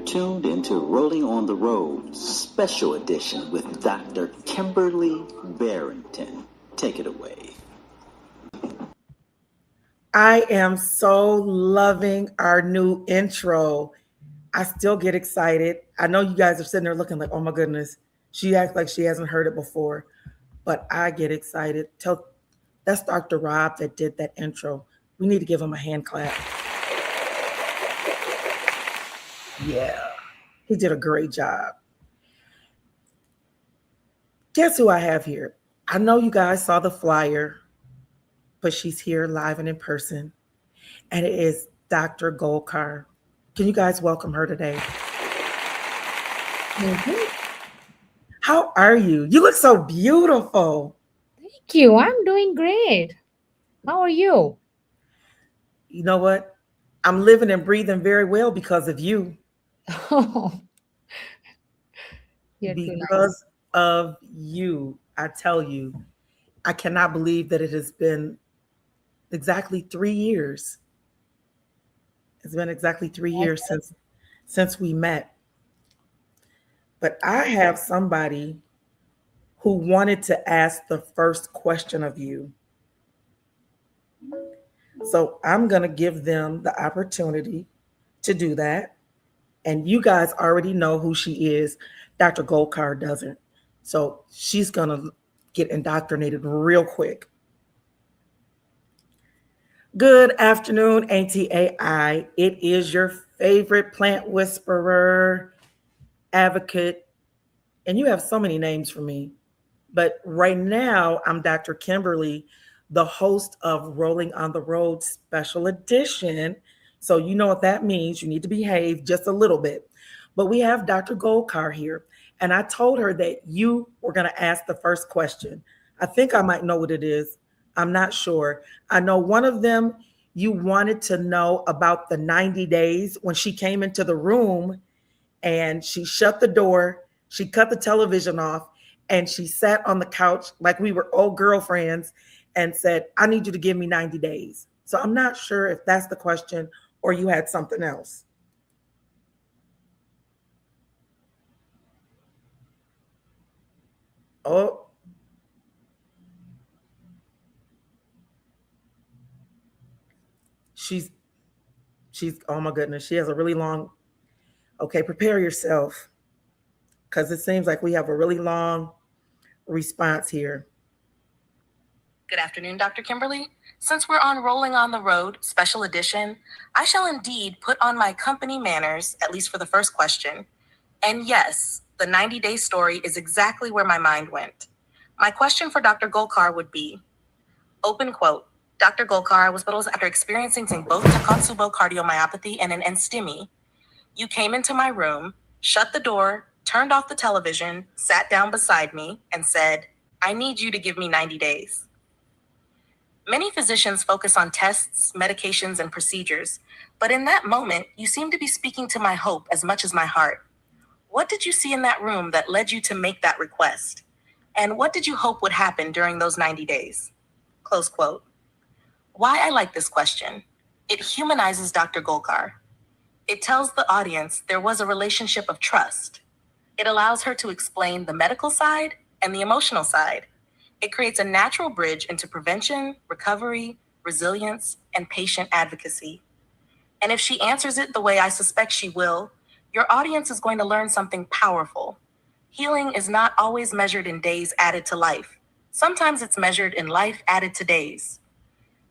You're tuned into Rolling on the Road, Special Edition with Dr. Kimberly Barrington. Take it away. I am so loving our new intro. I still get excited. I know you guys are sitting there looking like, oh my goodness, she acts like she hasn't heard it before, but I get excited. That's Dr. Rob that did that intro. We need to give him a hand clap. Yeah, he did a great job. Guess who I have here? I know you guys saw the flyer, but she's here live and in person, and it is Dr. Gholkar. Can you guys welcome her today? How are you? You look so beautiful. Thank you. I'm doing great. How are you? You know what? I'm living and breathing very well because of you. Oh, you're too nice. Because of you, I tell you, I cannot believe that it has been exactly 3 years. It's been exactly 3 years since we met. But I have somebody who wanted to ask the first question of you. So I'm going to give them the opportunity to do that. And you guys already know who she is. Dr. Gholkar doesn't. So she's going to get indoctrinated real quick. Good afternoon, ATAI. It is your favorite plant whisperer, advocate, and you have so many names for me. But right now, I'm Dr. Kimberly, the host of Rolling on the Road Special Edition. So you know what that means. You need to behave just a little bit. But we have Dr. Gholkar here, and I told her that you were going to ask the first question. I think I might know what it is. I'm not sure. I know one of them, you wanted to know about the 90 days when she came into the room and she shut the door, she cut the television off, and she sat on the couch like we were old girlfriends and said, I need you to give me 90 days. So I'm not sure if that's the question or you had something else. Oh. She's, oh my goodness, she has a really long, okay, prepare yourself because it seems like we have a really long response here. Good afternoon, Dr. Kimberly. Since we're on Rolling on the Road, Special Edition, I shall indeed put on my company manners, at least for the first question. And yes, the 90-day story is exactly where my mind went. My question for Dr. Gholkar would be, open quote, Dr. Gholkar was hospitals after experiencing both Takosubo cardiomyopathy and an NSTEMI. You came into my room, shut the door, turned off the television, sat down beside me, and said, I need you to give me 90 days. Many physicians focus on tests, medications, and procedures, but in that moment, you seem to be speaking to my hope as much as my heart. What did you see in that room that led you to make that request? And what did you hope would happen during those 90 days? Close quote. Why I like this question. It humanizes Dr. Gholkar. It tells the audience there was a relationship of trust. It allows her to explain the medical side and the emotional side. It creates a natural bridge into prevention, recovery, resilience, and patient advocacy. And if she answers it the way I suspect she will, your audience is going to learn something powerful. Healing is not always measured in days added to life. Sometimes it's measured in life added to days.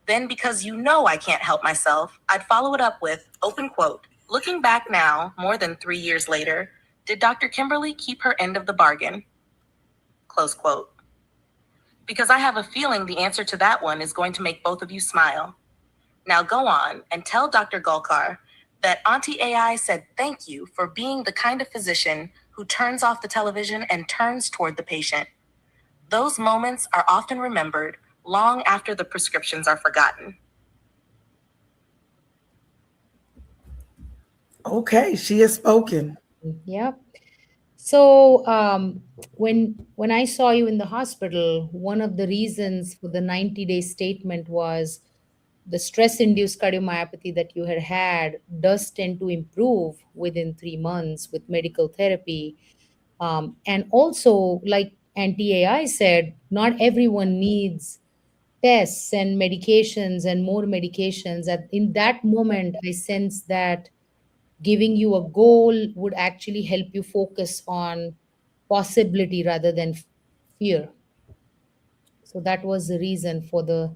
Then, because you know I can't help myself, I'd follow it up with, open quote, looking back now, more than 3 years later, did Dr. Kimberly keep her end of the bargain? Close quote. Because I have a feeling the answer to that one is going to make both of you smile. Now go on and tell Dr. Gholkar that Auntie AI said thank you for being the kind of physician who turns off the television and turns toward the patient. Those moments are often remembered long after the prescriptions are forgotten. Okay, she has spoken. Yep. So when I saw you in the hospital, one of the reasons for the 90-day statement was the stress-induced cardiomyopathy that you had does tend to improve within 3 months with medical therapy. And also, like anti-AI said, not everyone needs tests and medications and more medications. In that moment, I sense that giving you a goal would actually help you focus on possibility rather than fear. So that was the reason for the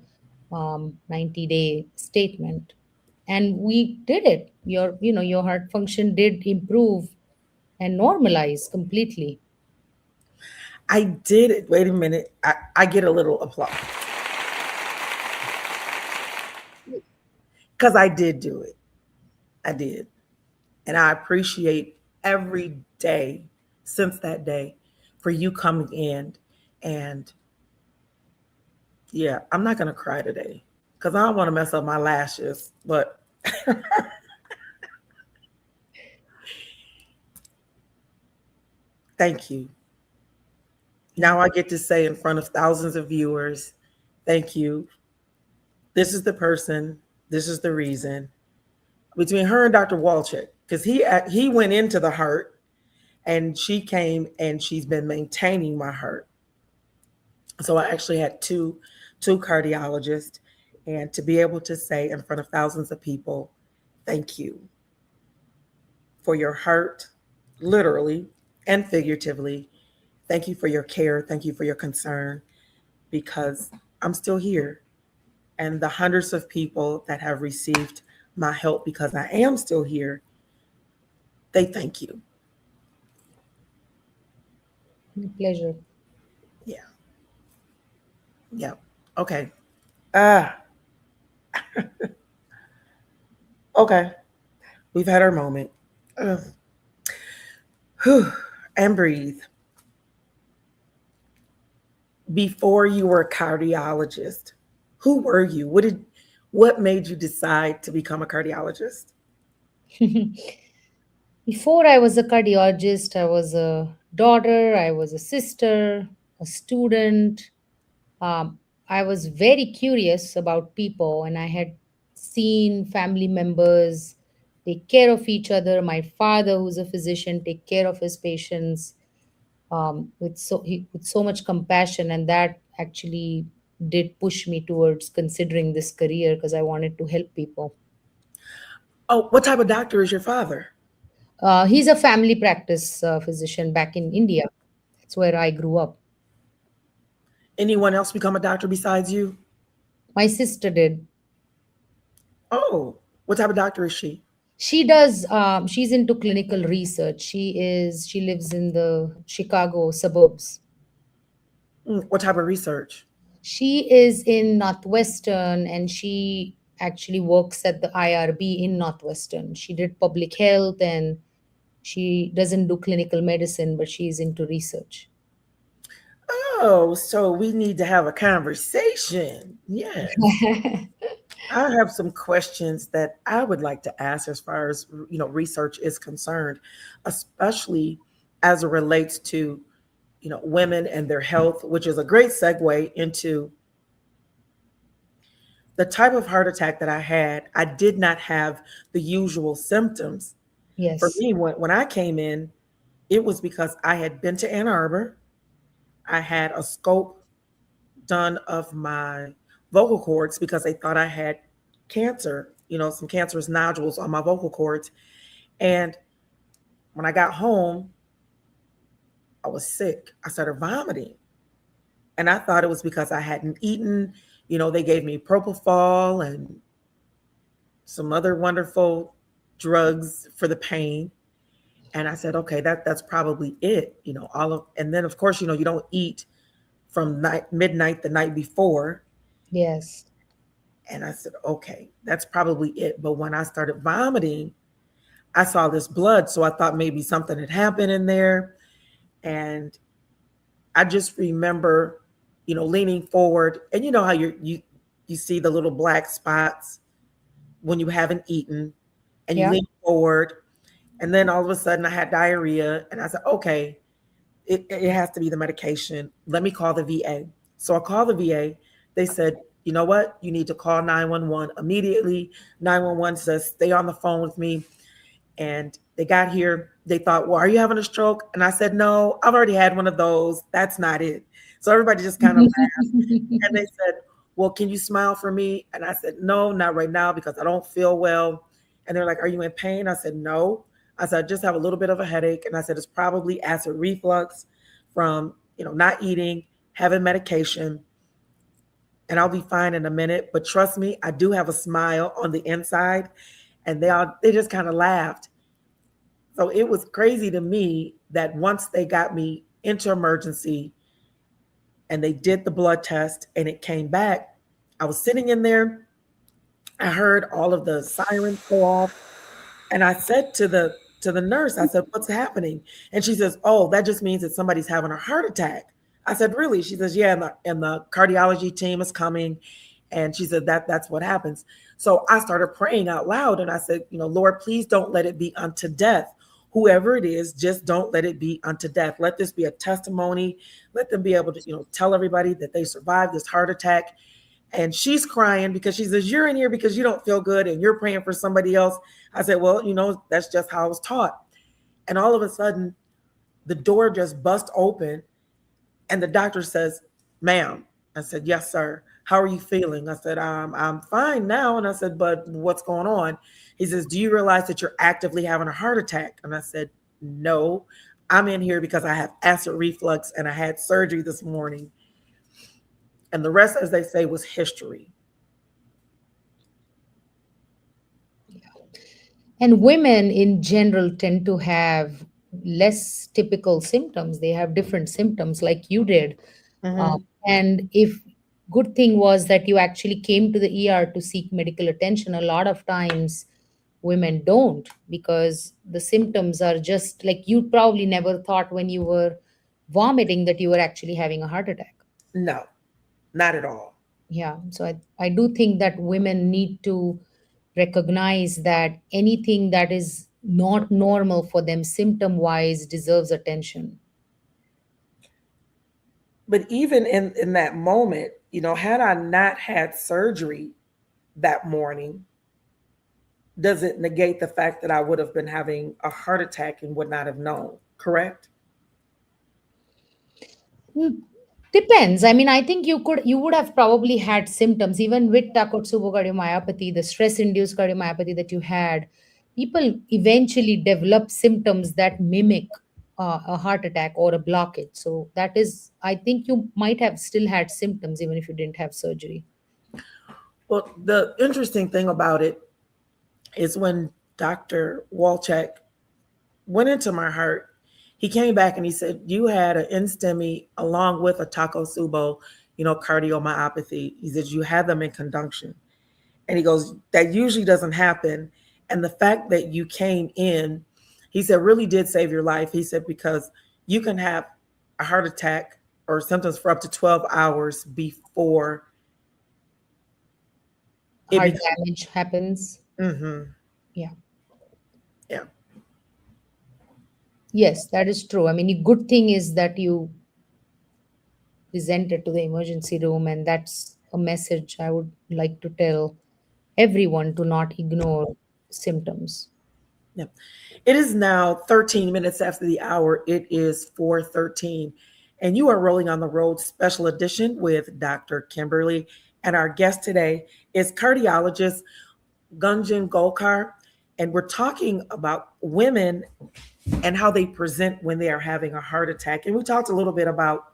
90-day statement. And we did it. Your heart function did improve and normalize completely. I did it. Wait a minute. I get a little applause because I did do it. I did. And I appreciate every day since that day for you coming in. And yeah, I'm not going to cry today because I don't want to mess up my lashes. But thank you. Now I get to say in front of thousands of viewers, thank you. This is the person. This is the reason. Between her and Dr. Walchik, because he went into the heart, and she came and she's been maintaining my heart. So I actually had two cardiologists, and to be able to say in front of thousands of people, thank you for your heart, literally and figuratively. Thank you for your care. Thank you for your concern, because I'm still here. And the hundreds of people that have received my help because I am still here, they thank you. My pleasure. Yeah. Yeah. Okay. Ah. Okay. We've had our moment. Ugh. Whew. And breathe. Before you were a cardiologist, who were you? What made you decide to become a cardiologist? Before I was a cardiologist, I was a daughter, I was a sister, a student. Um, I was very curious about people, and I had seen family members take care of each other. My father, who's a physician, take care of his patients with so much compassion, and that actually did push me towards considering this career because I wanted to help people. Oh, what type of doctor is your father? He's a family practice physician back in India. That's where I grew up. Anyone else become a doctor besides you? My sister did. Oh, what type of doctor is she? She's into clinical research. She lives in the Chicago suburbs. What type of research? She is in Northwestern, and she actually works at the IRB in Northwestern. She did public health, and she doesn't do clinical medicine, but she's into research. Oh, so we need to have a conversation. Yes. I have some questions that I would like to ask as far as research is concerned, especially as it relates to women and their health, which is a great segue into the type of heart attack that I had. I did not have the usual symptoms. For Yes. me, when I came in, it was because I had been to Ann Arbor. I had a scope done of my vocal cords because they thought I had cancer, some cancerous nodules on my vocal cords. And when I got home, I was sick. I started vomiting. And I thought it was because I hadn't eaten. They gave me propofol and some other wonderful drugs for the pain. And I said, okay, that's probably it. And then of course, you don't eat from midnight the night before. Yes. And I said, okay, that's probably it. But when I started vomiting, I saw this blood. So I thought maybe something had happened in there. And I just remember, leaning forward, and you know how you see the little black spots when you haven't eaten, and you Yeah. lean forward, and then all of a sudden I had diarrhea, and I said, okay, it has to be the medication. Let me call the VA. So I called the VA. They said, you know what? You need to call 911 immediately. 911 says, stay on the phone with me. And they got here. They thought, well, are you having a stroke? And I said, no, I've already had one of those. That's not it. So everybody just kind of laughed. And they said, well, can you smile for me? And I said, no, not right now because I don't feel well. And they're like, are you in pain? I said, no. I said, I just have a little bit of a headache. And I said, it's probably acid reflux from, not eating, having medication, and I'll be fine in a minute. But trust me, I do have a smile on the inside. And they just kind of laughed. So it was crazy to me that once they got me into emergency and they did the blood test and it came back, I was sitting in there. I heard all of the sirens go off. And I said to the nurse, I said, what's happening? And she says, oh, that just means that somebody's having a heart attack. I said, really? She says, yeah, and the cardiology team is coming. And she said, that's what happens. So I started praying out loud and I said, Lord, please don't let it be unto death. Whoever it is, just don't let it be unto death. Let this be a testimony. Let them be able to, tell everybody that they survived this heart attack. And she's crying because she says, you're in here because you don't feel good and you're praying for somebody else. I said, well, that's just how I was taught. And all of a sudden, the door just bust open and the doctor says, ma'am. I said, yes, sir. How are you feeling? I said, I'm fine now. And I said, but what's going on? He says, do you realize that you're actively having a heart attack? And I said, no, I'm in here because I have acid reflux and I had surgery this morning. And the rest, as they say, was history. And women in general tend to have less typical symptoms. They have different symptoms like you did. Mm-hmm. And if good thing was that you actually came to the ER to seek medical attention, a lot of times women don't, because the symptoms are just like you probably never thought when you were vomiting that you were actually having a heart attack. No, not at all. Yeah. So I do think that women need to recognize that anything that is not normal for them symptom wise deserves attention. But even in that moment, had I not had surgery that morning, does it negate the fact that I would have been having a heart attack and would not have known, correct? Hmm. Depends. I mean, I think you would have probably had symptoms even with Takosubo cardiomyopathy, the stress-induced cardiomyopathy that you had. People eventually develop symptoms that mimic a heart attack or a blockage. So that is, I think you might have still had symptoms even if you didn't have surgery. Well, the interesting thing about it is when Dr. Walchek went into my heart, he came back and he said, you had an NSTEMI along with a Takosubo, cardiomyopathy. He said, you had them in conjunction. And he goes, that usually doesn't happen. And the fact that you came in, he said, really did save your life. He said, because you can have a heart attack or symptoms for up to 12 hours before Heart damage happens. Mm-hmm. Yeah. Yeah. Yes, that is true. I mean, the good thing is that you presented to the emergency room, and that's a message I would like to tell everyone to not ignore symptoms. Yeah. It is now 13 minutes after the hour. It is 4:13. And you are rolling on the road special edition with Dr. Kimberly. And our guest today is cardiologist Gunjun Gholkar. And we're talking about women and how they present when they are having a heart attack. And we talked a little bit about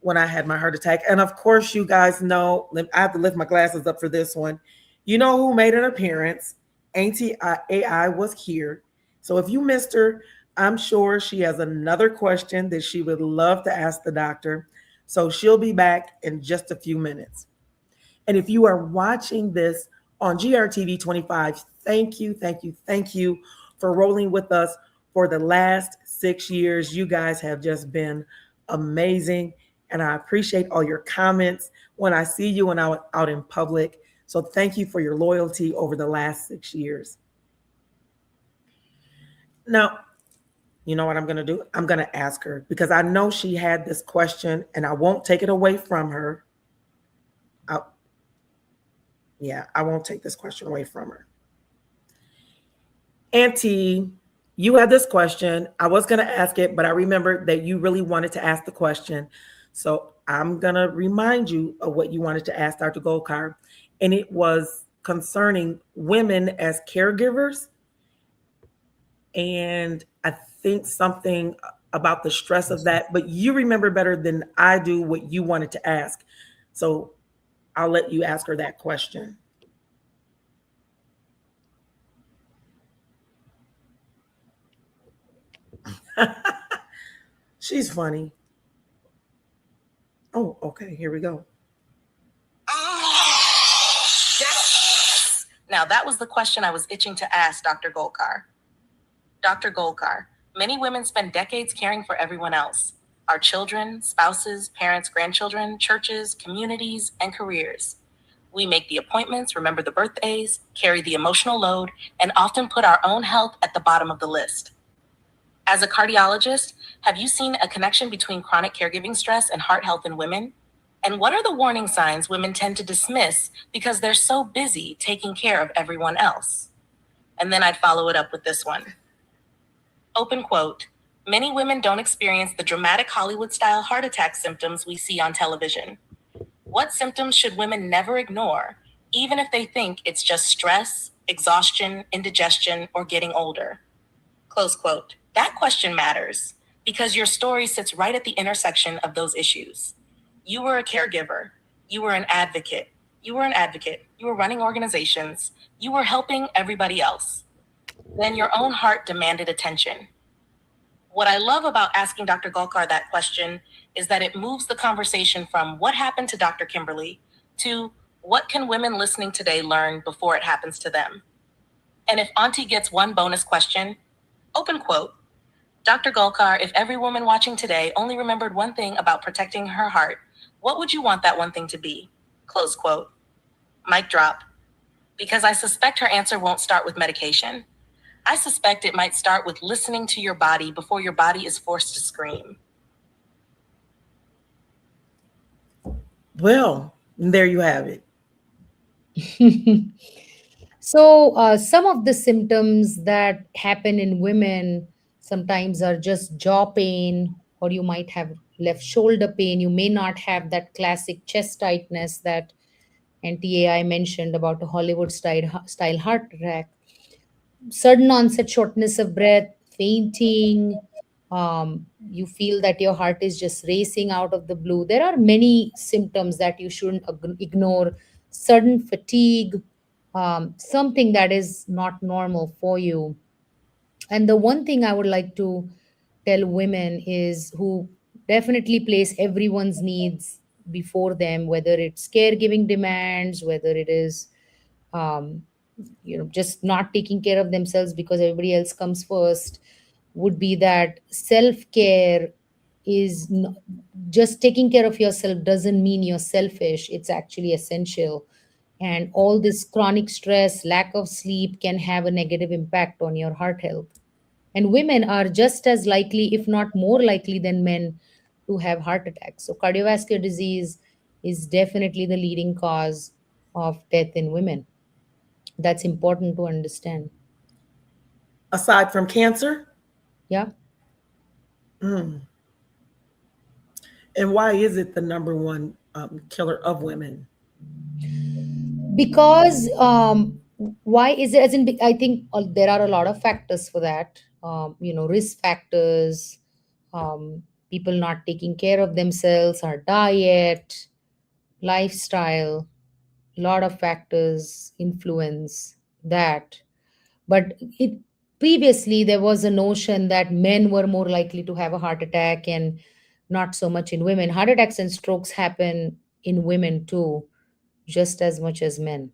when I had my heart attack. And of course, you guys know, I have to lift my glasses up for this one. You know who made an appearance? Auntie AI was here. So if you missed her, I'm sure she has another question that she would love to ask the doctor. So she'll be back in just a few minutes. And if you are watching this on GRTV 25, thank you, thank you, thank you for rolling with us for the last 6 years. You guys have just been amazing. And I appreciate all your comments when I see you when I'm out in public. So thank you for your loyalty over the last 6 years. Now, you know what I'm going to do? I'm going to ask her because I know she had this question and I won't take it away from her. Yeah, I won't take this question away from her. Auntie, you had this question. I was going to ask it, but I remembered that you really wanted to ask the question. So I'm going to remind you of what you wanted to ask Dr. Gholkar. And it was concerning women as caregivers. And I think something about the stress of that, but you remember better than I do what you wanted to ask. So I'll let you ask her that question. She's funny. Oh, okay. Here we go. Yes. Now, that was the question I was itching to ask Dr. Gholkar. Dr. Gholkar, many women spend decades caring for everyone else: our children, spouses, parents, grandchildren, churches, communities, and careers. We make the appointments, remember the birthdays, carry the emotional load, and often put our own health at the bottom of the list. As a cardiologist, have you seen a connection between chronic caregiving stress and heart health in women? And what are the warning signs women tend to dismiss because they're so busy taking care of everyone else? And then I'd follow it up with this one. Open quote, many women don't experience the dramatic Hollywood-style heart attack symptoms we see on television. What symptoms should women never ignore, even if they think it's just stress, exhaustion, indigestion, or getting older? Close quote. That question matters because your story sits right at the intersection of those issues. You were a caregiver. You were an advocate. You were running organizations. You were helping everybody else. Then your own heart demanded attention. What I love about asking Dr. Gholkar that question is that it moves the conversation from what happened to Dr. Kimberly to what can women listening today learn before it happens to them? And if Auntie gets one bonus question, open quote, Dr. Gholkar, if every woman watching today only remembered one thing about protecting her heart, what would you want that one thing to be? Close quote. Mic drop. Because I suspect her answer won't start with medication. I suspect it might start with listening to your body before your body is forced to scream. Well, there you have it. So, some of the symptoms that happen in women sometimes are just jaw pain, or you might have left shoulder pain. You may not have that classic chest tightness that NTAI mentioned about a Hollywood style heart attack. Sudden onset shortness of breath, fainting, you feel that your heart is just racing out of the blue. There are many symptoms that you shouldn't ignore. Sudden fatigue, something that is not normal for you. And the one thing I would like to tell women is who definitely place everyone's needs before them, whether it's caregiving demands, whether it is um, just not taking care of themselves because everybody else comes first, would be that self-care is just taking care of yourself doesn't mean you're selfish. It's actually essential. And all this chronic stress, lack of sleep can have a negative impact on your heart health. And women are just as likely, if not more likely than men, to have heart attacks. So cardiovascular disease is definitely the leading cause of death in women. That's important to understand. Aside from cancer? Yeah. Mm. And why is it the number one killer of women? Because why is it? As in, I think there are a lot of factors for that. Risk factors, people not taking care of themselves, our diet, lifestyle, lot of factors influence that. But it previously there was a notion that men were more likely to have a heart attack and not so much in women. Heart attacks and strokes happen in women too, just as much as men.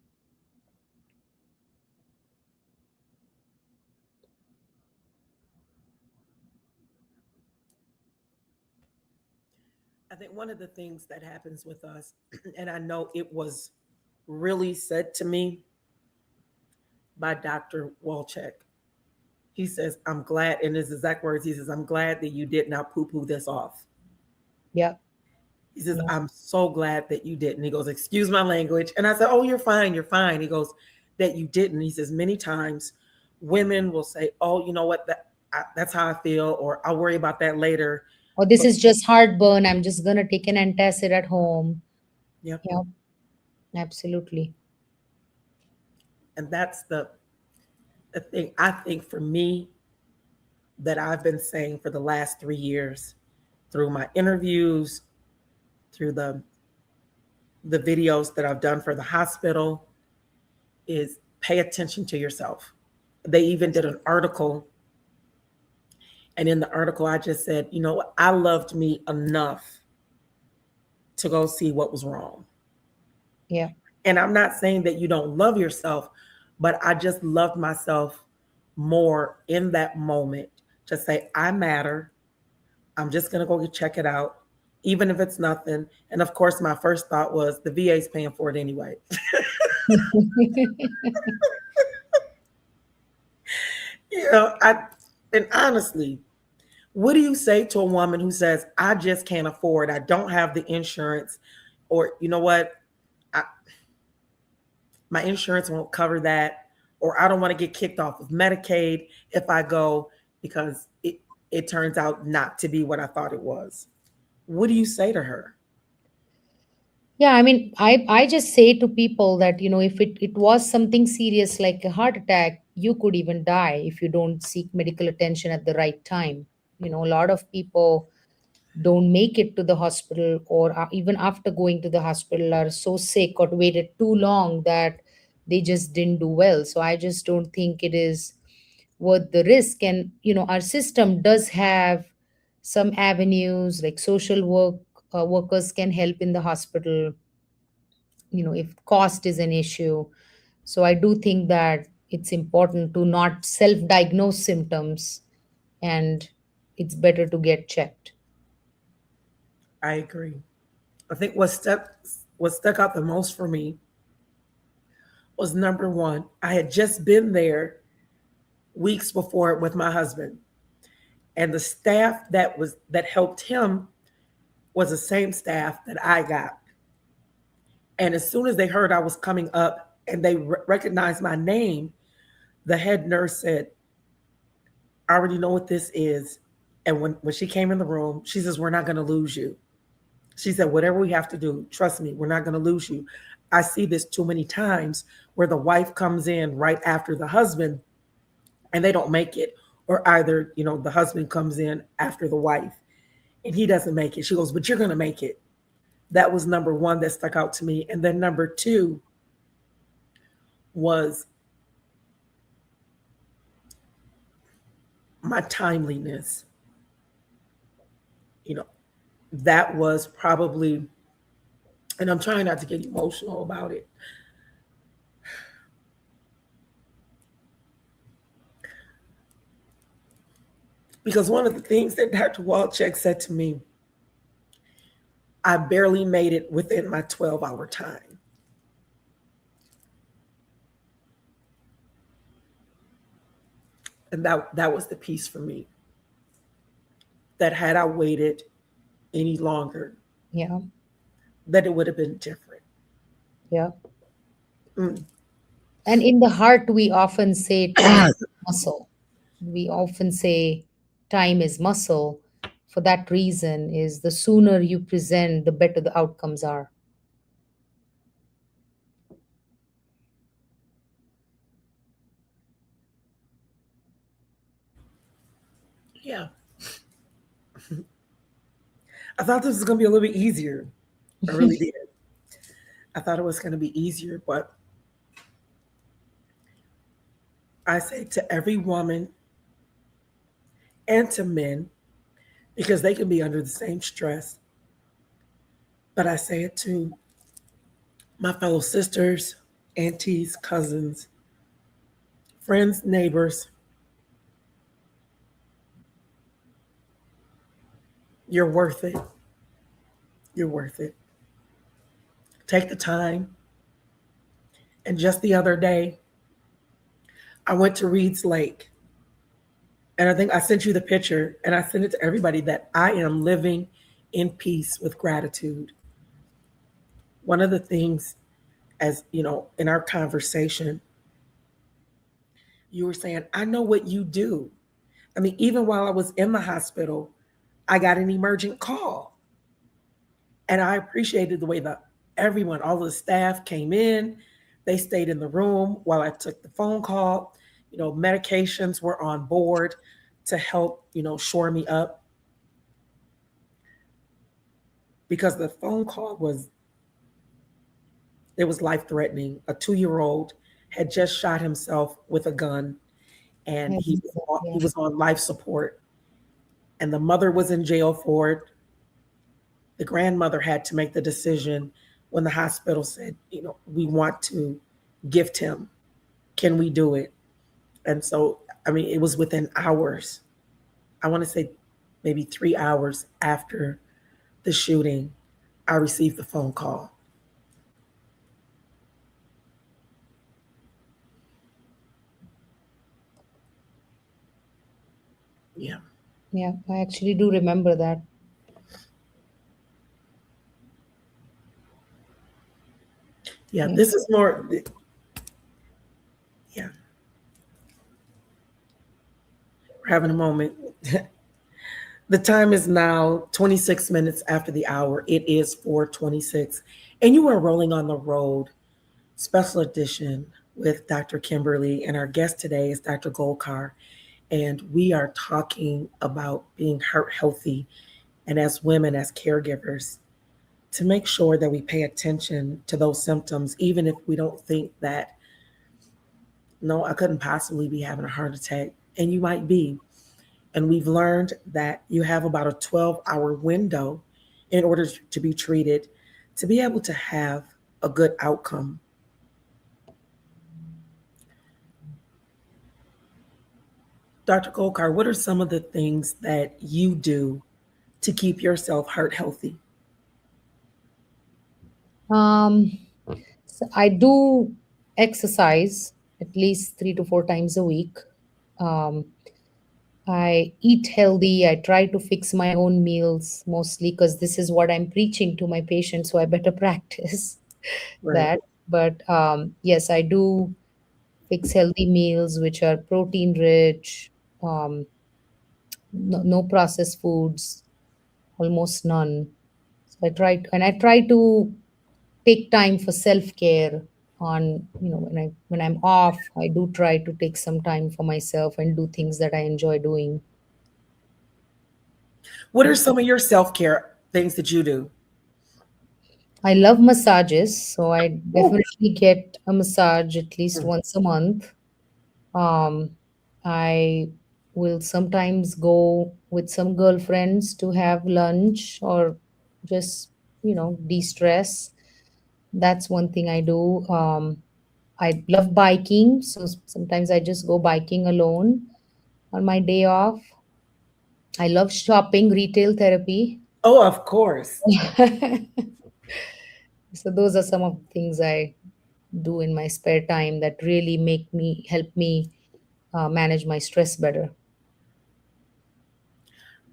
I think one of the things that happens with us, and I know it was really said to me by Dr. Walchek. He says, I'm glad, in his exact words, he says, I'm glad that you did not poo poo this off. Yeah. He says, Yeah. I'm so glad that you didn't. He goes, excuse my language. And I said, oh, you're fine. You're fine. He goes, that you didn't. He says, many times women will say, oh, you know what? That's how I feel, or I'll worry about that later. Or this But is just heartburn. I'm just gonna take an antacid at home. yeah, Yeah, absolutely. and that's the thing I think for me that I've been saying for the last 3 years through my interviews, through the videos that I've done for the hospital is pay attention to yourself. They even did an article, and in the article, I just said, you know, I loved me enough to go see what was wrong. Yeah. And I'm not saying that you don't love yourself, but I just loved myself more in that moment to say, I matter. I'm just going to go check it out, even if it's nothing. And of course, my first thought was the VA's paying for it anyway. You know, and honestly, what do you say to a woman who says, I just can't afford, I don't have the insurance, or you know what, I, my insurance won't cover that, or I don't want to get kicked off of Medicaid if I go because it turns out not to be what I thought it was. What do you say to her? Yeah, I mean, I just say to people that, if it was something serious like a heart attack, you could even die if you don't seek medical attention at the right time. A lot of people don't make it to the hospital, or even after going to the hospital are so sick or waited too long that they just didn't do well. So I just don't think it is worth the risk. And our system does have some avenues, like social workers can help in the hospital, if cost is an issue. So I do think that it's important to not self diagnose symptoms, and it's better to get checked. I agree. I think what stuck out the most for me was number one. I had just been there weeks before with my husband, and the staff that helped him was the same staff that I got. And as soon as they heard I was coming up and they recognized my name, the head nurse said, I already know what this is. And when she came in the room, she says, we're not going to lose you. She said, whatever we have to do, trust me, we're not going to lose you. I see this too many times where the wife comes in right after the husband and they don't make it. Or either, the husband comes in after the wife and he doesn't make it. She goes, but you're going to make it. That was number one that stuck out to me. And then number two was my timeliness. You know, that was probably, and I'm trying not to get emotional about it. Because one of the things that Dr. Walchek said to me, I barely made it within my 12-hour time. And that was the piece for me. That had I waited any longer, Yeah. that it would have been different. Yeah. Mm. And in the heart, we often say time is muscle. We often say time is muscle. For that reason, is the sooner you present, the better the outcomes are. Yeah. I thought this was going to be a little bit easier. I really did. I thought it was going to be easier, but I say to every woman and to men, because they can be under the same stress, but I say it to my fellow sisters, aunties, cousins, friends, neighbors. You're worth it. You're worth it. Take the time. And just the other day, I went to Reed's Lake. And I think I sent you the picture, and I sent it to everybody that I am living in peace with gratitude. One of the things, as you know, in our conversation, you were saying, I know what you do. I mean, even while I was in the hospital, I got an emergent call. And I appreciated the way that everyone, all the staff came in. They stayed in the room while I took the phone call. You know, medications were on board to help, you know, shore me up, because the phone call was, it was life threatening. A 2-year-old had just shot himself with a gun, and he Yeah. was on life support, and the mother was in jail for it. The grandmother had to make the decision when the hospital said, you know, we want to gift him. Can we do it? And so, I mean, it was within hours. I want to say maybe 3 hours after the shooting, I received the phone call. Yeah. Yeah, I actually do remember that. Yeah. Yeah. This is more, yeah. We're having a moment. The time is now 26 minutes after the hour. It is 4:26. And you are rolling on the road, special edition with Dr. Kimberly. And our guest today is Dr. Gholkar. And we are talking about being heart healthy, and as women, as caregivers, to make sure that we pay attention to those symptoms, even if we don't think that, no, I couldn't possibly be having a heart attack. And you might be. And we've learned that you have about a 12-hour window in order to be treated, to be able to have a good outcome. Dr. Gholkar, what are some of the things that you do to keep yourself heart healthy? Um, so I do exercise at least 3 to 4 times a week. Um, I eat healthy. I try to fix my own meals mostly because this is what I'm preaching to my patients, so I better practice Right. that. But yes, I do fix healthy meals which are protein rich, um, no processed foods, almost none. So I try to take time for self care. On, when I'm off, I do try to take some time for myself and do things that I enjoy doing. What are some of your self care things that you do? I love massages, so I Oh, definitely get a massage at least once a month. Um, I will sometimes go with some girlfriends to have lunch or just, de-stress. That's one thing I do. I love biking, so sometimes I just go biking alone on my day off. I love shopping, retail therapy. oh, of course. So those are some of the things I do in my spare time that really help me manage my stress better.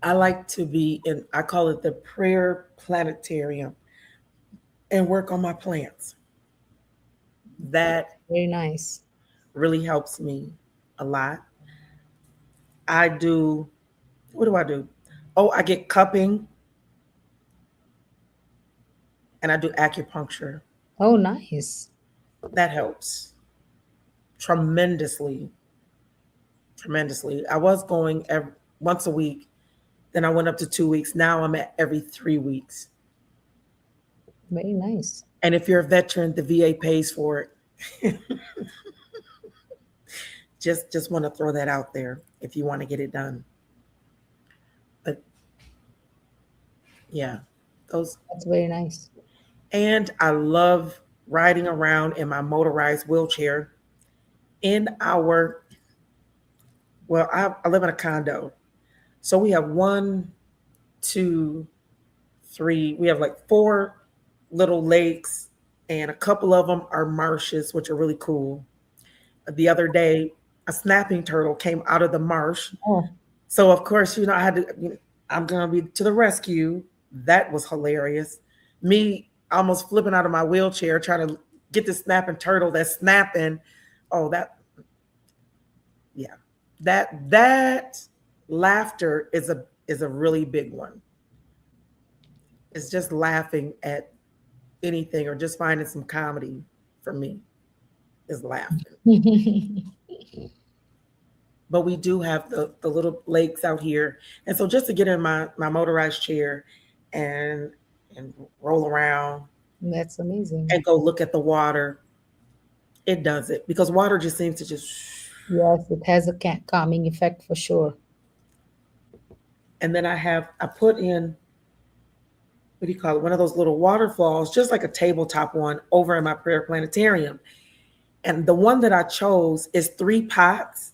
I like to be in, I call it the prayer planetarium, and work on my plants. That Very nice. really helps me a lot. I do, what do I do? Oh, I get cupping and I do acupuncture. Oh, nice. That helps tremendously, tremendously. I was going once a week, then I went up to 2 weeks. Now I'm at every 3 weeks. Very nice. And if you're a veteran, the VA pays for it. Just want to throw that out there if you want to get it done. But yeah, those. That's very nice. And I love riding around in my motorized wheelchair in our, well, I live in a condo. So we have 1, 2, 3, we have like 4 little lakes, and a couple of them are marshes, which are really cool. The other day, a snapping turtle came out of the marsh. Oh, So of course, I had to, I'm going to be to the rescue. That was hilarious. Me almost flipping out of my wheelchair trying to get this snapping turtle that's snapping. Oh, yeah. That laughter is a really big one. It's just laughing at anything or just finding some comedy for me is laughing. But we do have the little lakes out here. And so just to get in my motorized chair and and roll around That's amazing. and go look at the water, it does it because water just seems to just. Yes, it has a calming effect for sure. And then I put in, what do you call it, one of those little waterfalls, just like a tabletop one over in my prayer planetarium. And the one that I chose is 3 pots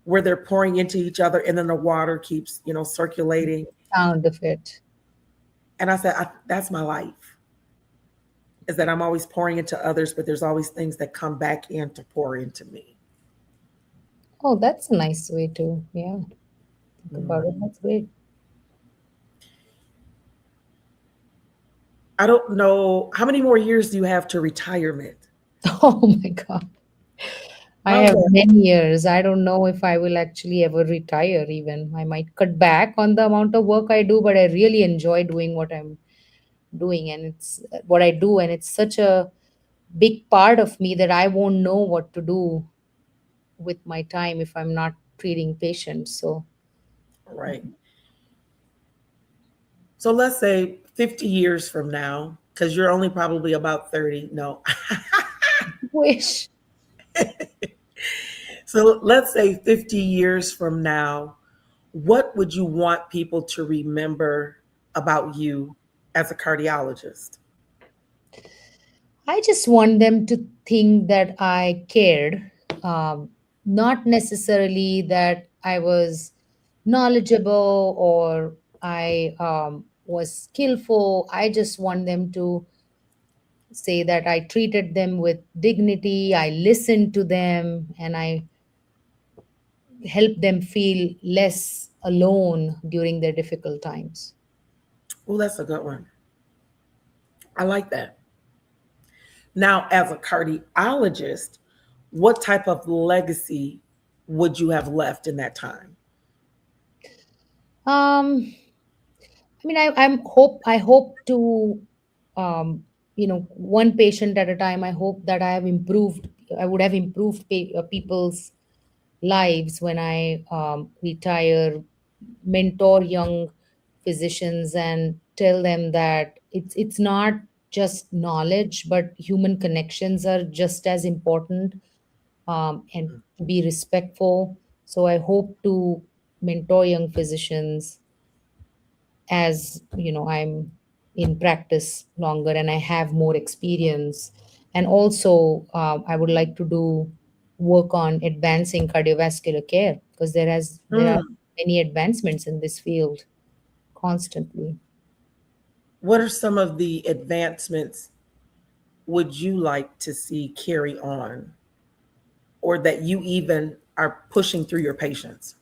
where they're pouring into each other and then the water keeps, circulating. Sound of it. And I said, that's my life, is that I'm always pouring into others, but there's always things that come back in to pour into me. Oh, that's a nice way to, yeah, think about it. That's great. I don't know, how many more years do you have to retirement? Oh my God. I How's have that? many years. I don't know if I will actually ever retire even. I might cut back on the amount of work I do, but I really enjoy doing what I'm doing, and it's what I do, and it's such a big part of me that I won't know what to do with my time if I'm not treating patients. So, Right. So let's say 50 years from now, because you're only probably about 30. No. wish. So let's say 50 years from now, what would you want people to remember about you as a cardiologist? I just want them to think that I cared, not necessarily that I was knowledgeable or I was skillful. I just want them to say that I treated them with dignity, I listened to them, and I helped them feel less alone during their difficult times. Oh, that's a good one. I like that. Now, as a cardiologist, what type of legacy would you have left in that time? Um, I mean, I hope to, one patient at a time. I hope that I would have improved people's lives when I retire, mentor young physicians and tell them that it's not just knowledge, but human connections are just as important, and to be respectful. So I hope to mentor young physicians as I'm in practice longer and I have more experience. And also, I would like to do work on advancing cardiovascular care because there are Hmm. many advancements in this field constantly. What are some of the advancements would you like to see carry on or that you even are pushing through your patients?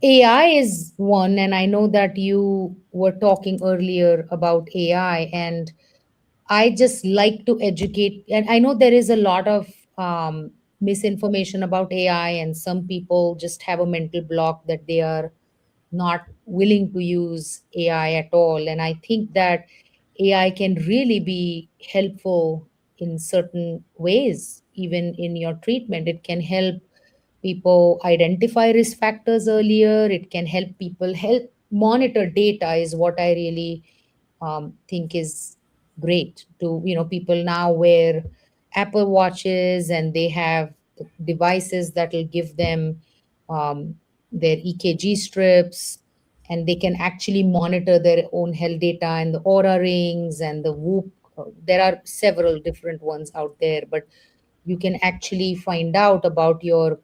AI is one, and I know that you were talking earlier about AI, and I just like to educate. And I know there is a lot of misinformation about AI, and some people just have a mental block that they are not willing to use AI at all. And I think that AI can really be helpful in certain ways, even in your treatment. It can help people identify risk factors earlier. It can help people help monitor data, is what I really think is great. To people now wear Apple watches and they have devices that will give them um, their EKG strips, and they can actually monitor their own health data and the Aura rings and the Whoop. There are several different ones out there, but you can actually find out about your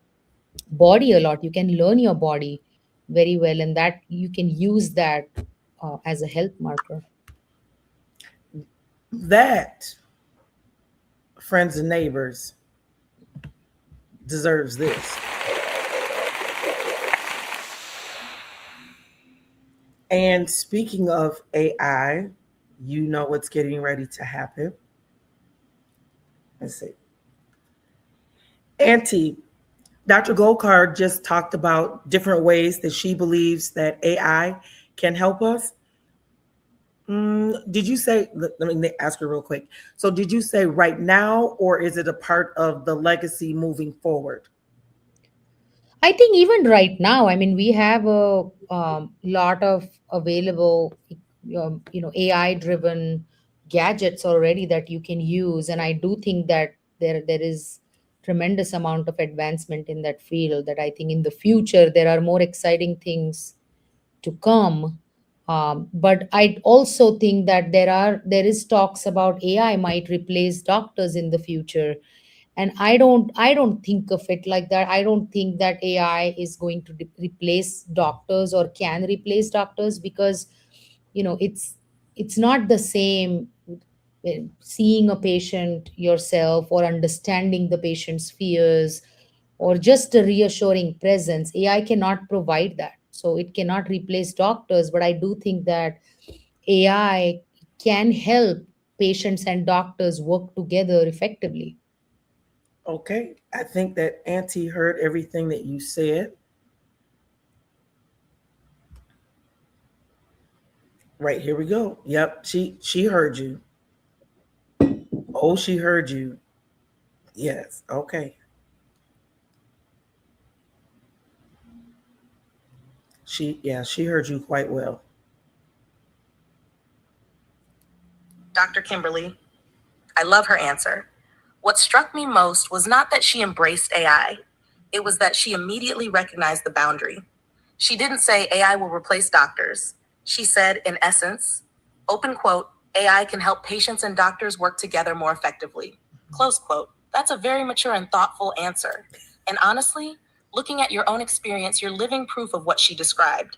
body a lot. You can learn your body very well, and that you can use that as a health marker. That, friends and neighbors, deserves this. And speaking of AI, you know what's getting ready to happen. Let's see. Auntie, Dr. Gholkar just talked about different ways that she believes that AI can help us. Did you say, let me ask her real quick. So, did you say right now, or is it a part of the legacy moving forward? I think even right now, I mean, we have a lot of available, AI driven gadgets already that you can use, and I do think that there is tremendous amount of advancement in that field. That I think in the future there are more exciting things to come. But I also think that there is talks about AI might replace doctors in the future, and I don't think of it like that. I don't think that AI is going to replace doctors or can replace doctors, because it's not the same seeing a patient yourself or understanding the patient's fears or just a reassuring presence. AI cannot provide that. So it cannot replace doctors, but I do think that AI can help patients and doctors work together effectively. Okay, I think that Auntie heard everything that you said. Right, here we go. Yep, she heard you. Oh, she heard you. Yes. Okay. She heard you quite well. Dr. Kimberly, I love her answer. What struck me most was not that she embraced AI, it was that she immediately recognized the boundary. She didn't say AI will replace doctors. She said, in essence, open quote, AI can help patients and doctors work together more effectively. Close quote. That's a very mature and thoughtful answer. And honestly, looking at your own experience, you're living proof of what she described.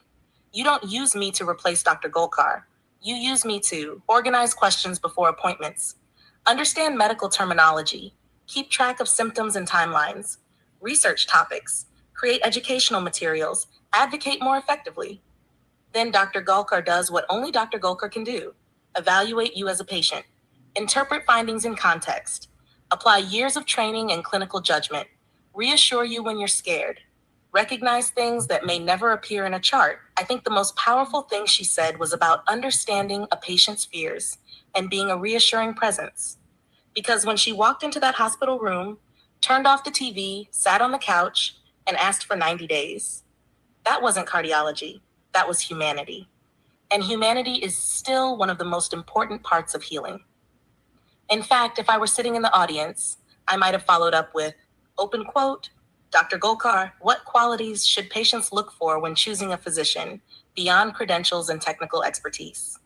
You don't use me to replace Dr. Gholkar. You use me to organize questions before appointments, understand medical terminology, keep track of symptoms and timelines, research topics, create educational materials, advocate more effectively. Then Dr. Gholkar does what only Dr. Gholkar can do: evaluate you as a patient, interpret findings in context, apply years of training and clinical judgment, reassure you when you're scared, recognize things that may never appear in a chart. I think the most powerful thing she said was about understanding a patient's fears and being a reassuring presence. Because when she walked into that hospital room, turned off the TV, sat on the couch, and asked for 90 days, that wasn't cardiology, that was humanity. And humanity is still one of the most important parts of healing. In fact, if I were sitting in the audience, I might have followed up with, open quote, Dr. Gholkar, what qualities should patients look for when choosing a physician beyond credentials and technical expertise?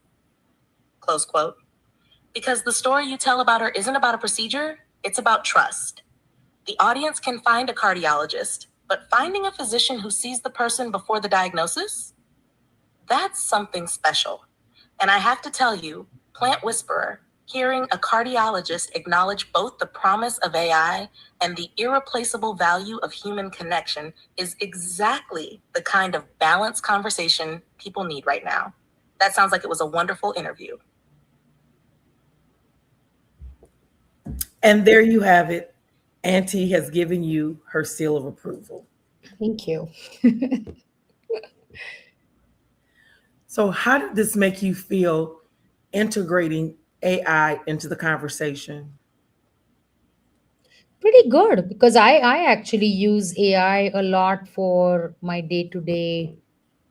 Close quote. Because the story you tell about her isn't about a procedure, it's about trust. The audience can find a cardiologist, but finding a physician who sees the person before the diagnosis, that's something special. And I have to tell you, Plant Whisperer, hearing a cardiologist acknowledge both the promise of AI and the irreplaceable value of human connection is exactly the kind of balanced conversation people need right now. That sounds like it was a wonderful interview. And there you have it. Auntie has given you her seal of approval. Thank you. So, how did this make you feel integrating AI into the conversation? Pretty good, because I actually use AI a lot for my day to day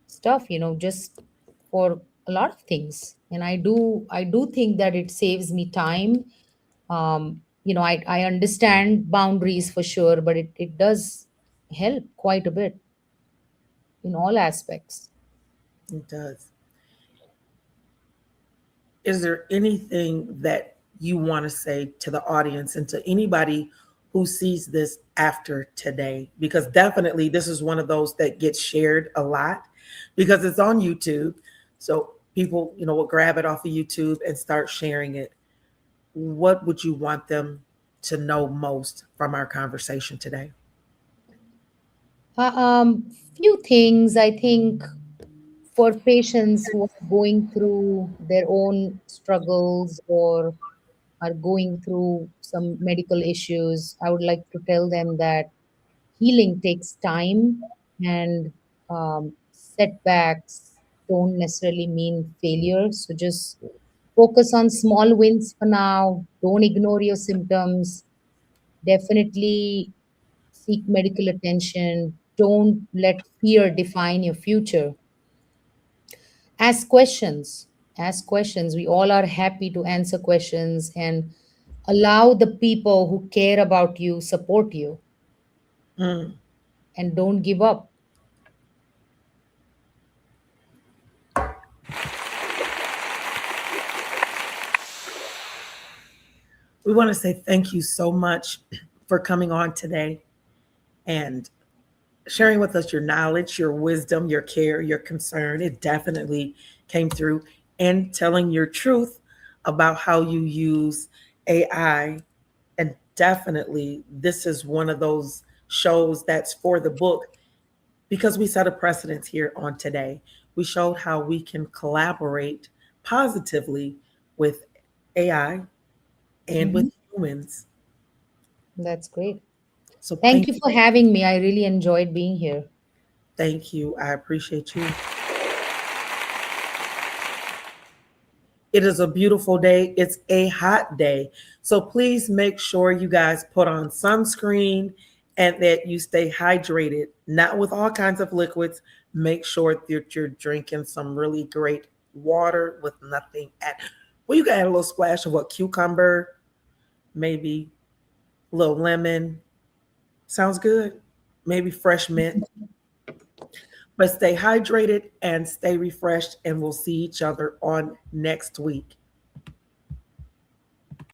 stuff, just for a lot of things. And I do think that it saves me time. I understand boundaries for sure, but it does help quite a bit in all aspects. It does. Is there anything that you want to say to the audience and to anybody who sees this after today? Because definitely this is one of those that gets shared a lot because it's on YouTube. So people, will grab it off of YouTube and start sharing it. What would you want them to know most from our conversation today? Uh, um, Few things I think. for patients who are going through their own struggles or are going through some medical issues, I would like to tell them that healing takes time, and setbacks don't necessarily mean failure. So just focus on small wins for now. Don't ignore your symptoms. Definitely seek medical attention. Don't let fear define your future. Ask questions. Ask questions. We all are happy to answer questions, and allow the people who care about you support you, Mm. and don't give up. We want to say thank you so much for coming on today and sharing with us your knowledge, your wisdom, your care, your concern. It definitely came through, and telling your truth about how you use AI. And definitely, this is one of those shows that's for the book, because we set a precedence here on today. We showed how we can collaborate positively with AI and with Mhm. humans. That's great. So Thank you for having me. I really enjoyed being here. thank you. I appreciate you. It is a beautiful day. It's a hot day. So please make sure you guys put on sunscreen and that you stay hydrated, not with all kinds of liquids. Make sure that you're drinking some really great water with nothing at. Well, you can add a little splash of what, cucumber, maybe a little lemon. Sounds good. Maybe fresh mint. But stay hydrated and stay refreshed, and we'll see each other on next week.